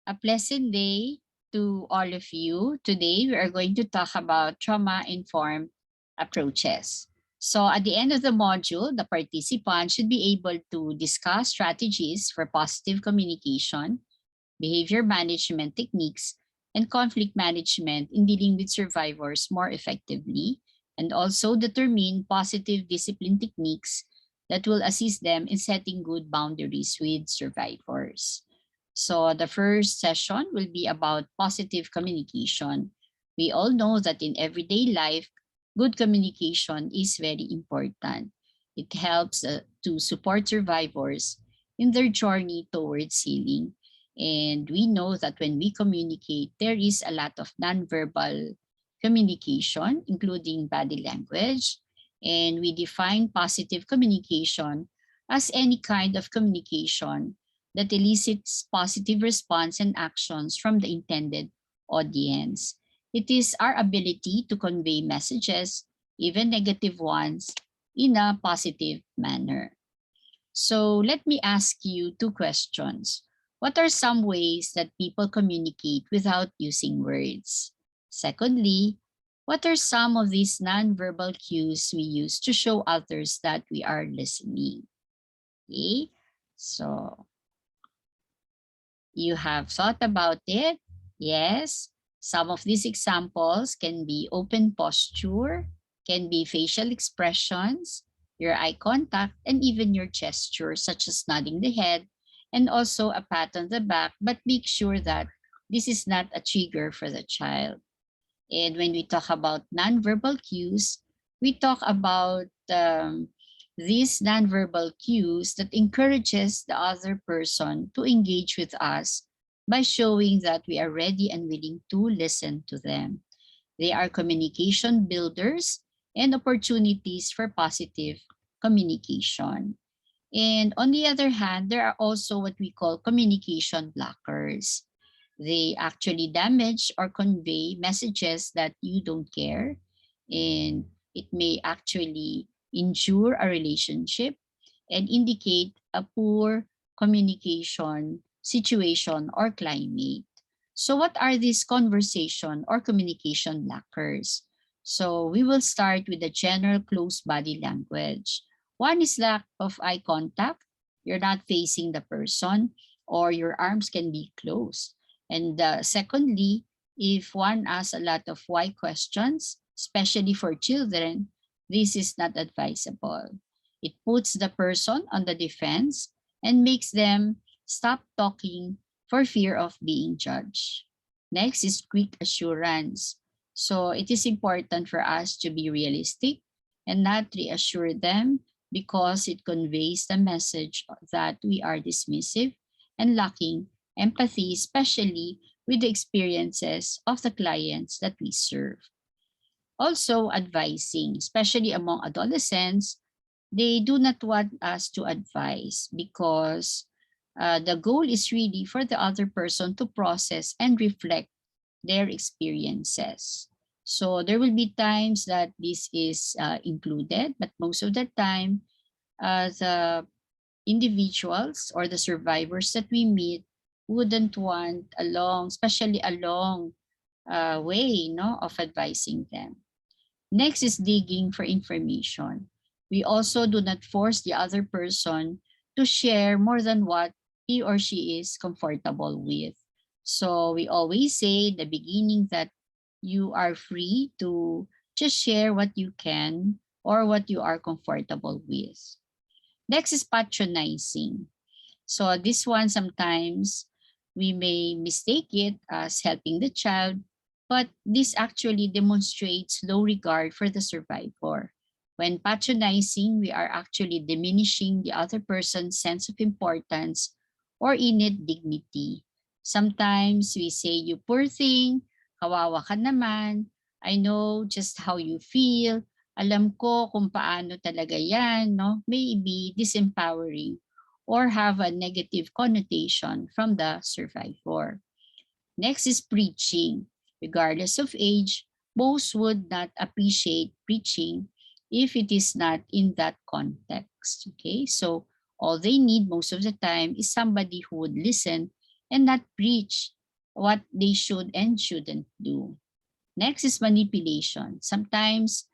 A pleasant day to all of you. Today, we are going to talk about trauma-informed approaches. So at the end of the module, the participant should be able to discuss strategies for positive communication, behavior management techniques, and conflict management in dealing with survivors more effectively, and also determine positive discipline techniques that will assist them in setting good boundaries with survivors. So the first session will be about positive communication. We all know that in everyday life, good communication is very important. It helps to support survivors in their journey towards healing. And we know that when we communicate, there is a lot of nonverbal communication, including body language. And we define positive communication as any kind of communication that elicits positive response and actions from the intended audience. It is our ability to convey messages, even negative ones, in a positive manner. So let me ask you two questions. What are some ways that people communicate without using words? Secondly, what are some of these nonverbal cues we use to show others that we are listening? Okay, so you have thought about it? Yes. Some of these examples can be open posture, can be facial expressions, your eye contact, and even your gesture, such as nodding the head, and also a pat on the back, but make sure that this is not a trigger for the child. And when we talk about nonverbal cues, we talk about these nonverbal cues that encourages the other person to engage with us by showing that we are ready and willing to listen to them. They are communication builders and opportunities for positive communication. And on the other hand, there are also what we call communication blockers. They actually damage or convey messages that you don't care, and it may actually injure a relationship and indicate a poor communication situation or climate. So what are these conversation or communication blockers? So we will start with the general close body language. One is lack of eye contact. You're not facing the person, or your arms can be closed. And secondly, if one asks a lot of why questions, especially for children, this is not advisable. It puts the person on the defense and makes them stop talking for fear of being judged. Next is quick assurance. So it is important for us to be realistic and not reassure them, because it conveys the message that we are dismissive and lacking empathy, especially with the experiences of the clients that we serve. Also, advising, especially among adolescents, they do not want us to advise, because the goal is really for the other person to process and reflect their experiences. So there will be times that this is included, but most of the time, the individuals or the survivors that we meet wouldn't want a long, especially a long way, of advising them. Next is digging for information. We also do not force the other person to share more than what he or she is comfortable with. So we always say at the beginning that you are free to just share what you can or what you are comfortable with. Next is patronizing. So this one, sometimes we may mistake it as helping the child, but this actually demonstrates low regard for the survivor. When patronizing, we are actually diminishing the other person's sense of importance or innate dignity. Sometimes we say, "You poor thing, kawawa ka naman, I know just how you feel, alam ko kung paano talaga yan," no? Maybe disempowering or have a negative connotation from the survivor. Next is preaching. Regardless of age, most would not appreciate preaching if it is not in that context. Okay, so all they need most of the time is somebody who would listen and not preach what they should and shouldn't do. Next is manipulation. Sometimes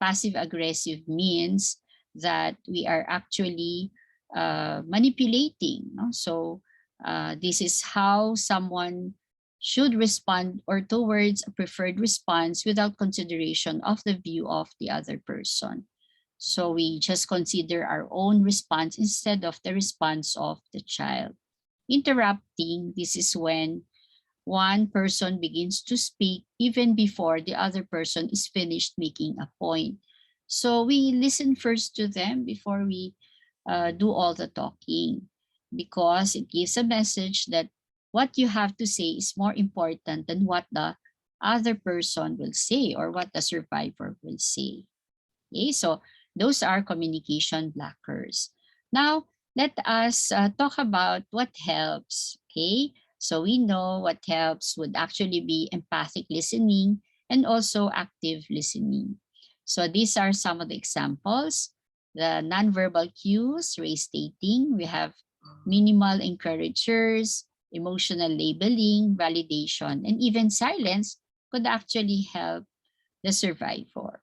passive aggressive means that we are actually manipulating. No? So this is how someone should respond or towards a preferred response without consideration of the view of the other person. So we just consider our own response instead of the response of the child. Interrupting, this is when one person begins to speak even before the other person is finished making a point. So we listen first to them before we do all the talking, because it gives a message that what you have to say is more important than what the other person will say or what the survivor will say. Okay, so those are communication blockers. Now, let us talk about what helps. Okay, so we know what helps would actually be empathic listening and also active listening. So these are some of the examples. The nonverbal cues, race stating, we have minimal encouragers, emotional labeling, validation, and even silence could actually help the survivor.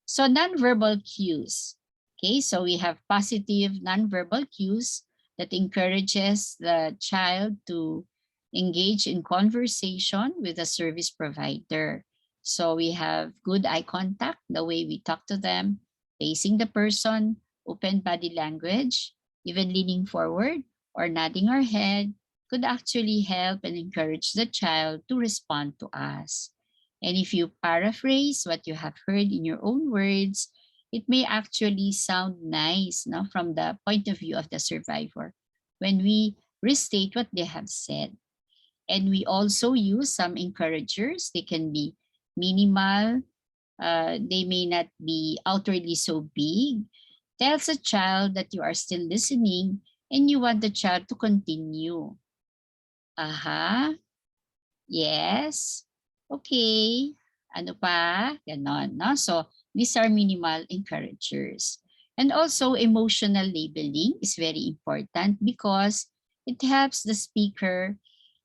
So nonverbal cues. Okay, so we have positive nonverbal cues that encourages the child to engage in conversation with a service provider. So we have good eye contact, the way we talk to them, facing the person, open body language, even leaning forward or nodding our head could actually help and encourage the child to respond to us. And if you paraphrase what you have heard in your own words, it may actually sound nice, no, from the point of view of the survivor when we restate what they have said. And we also use some encouragers. They can be minimal. They may not be outwardly so big. Tells a child that you are still listening and you want the child to continue. Aha. Yes. Okay. Ano pa? Ganon, no? So, these are minimal encouragers. And also, emotional labeling is very important because it helps the speaker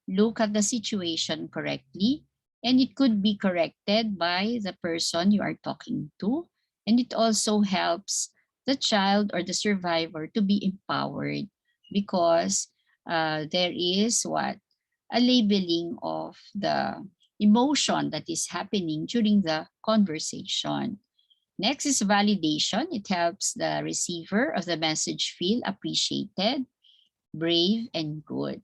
look at the situation correctly, and it could be corrected by the person you are talking to. And it also helps the child or the survivor to be empowered because there is what? A labeling of the emotion that is happening during the conversation. Next is validation. It helps the receiver of the message feel appreciated, brave, and good.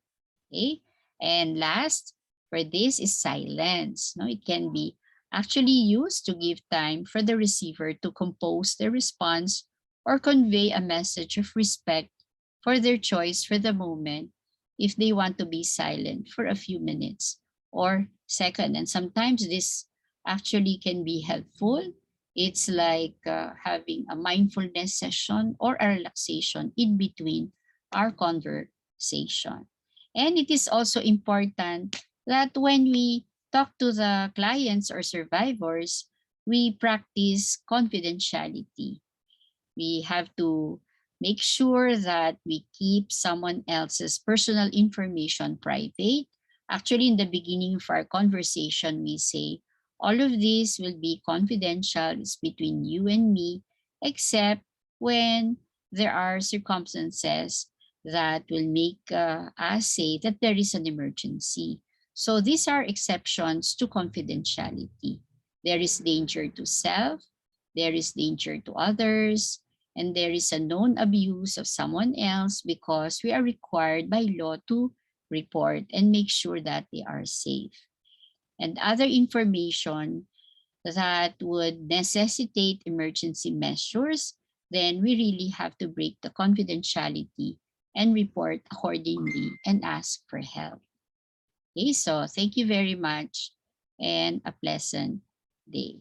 Okay. And last for this is silence. No, it can be actually used to give time for the receiver to compose their response or convey a message of respect for their choice for the moment if they want to be silent for a few minutes or second. And sometimes this actually can be helpful. It's like having a mindfulness session or a relaxation in between our conversation. And it is also important that when we talk to the clients or survivors, we practice confidentiality. We have to make sure that we keep someone else's personal information private. Actually, in the beginning of our conversation, we say, all of this will be confidential. It's between you and me, except when there are circumstances that will make us say that there is an emergency. So these are exceptions to confidentiality. There is danger to self, there is danger to others, and there is a known abuse of someone else because we are required by law to report and make sure that they are safe. And other information that would necessitate emergency measures, then we really have to break the confidentiality and report accordingly and ask for help. Okay, so thank you very much and a pleasant day.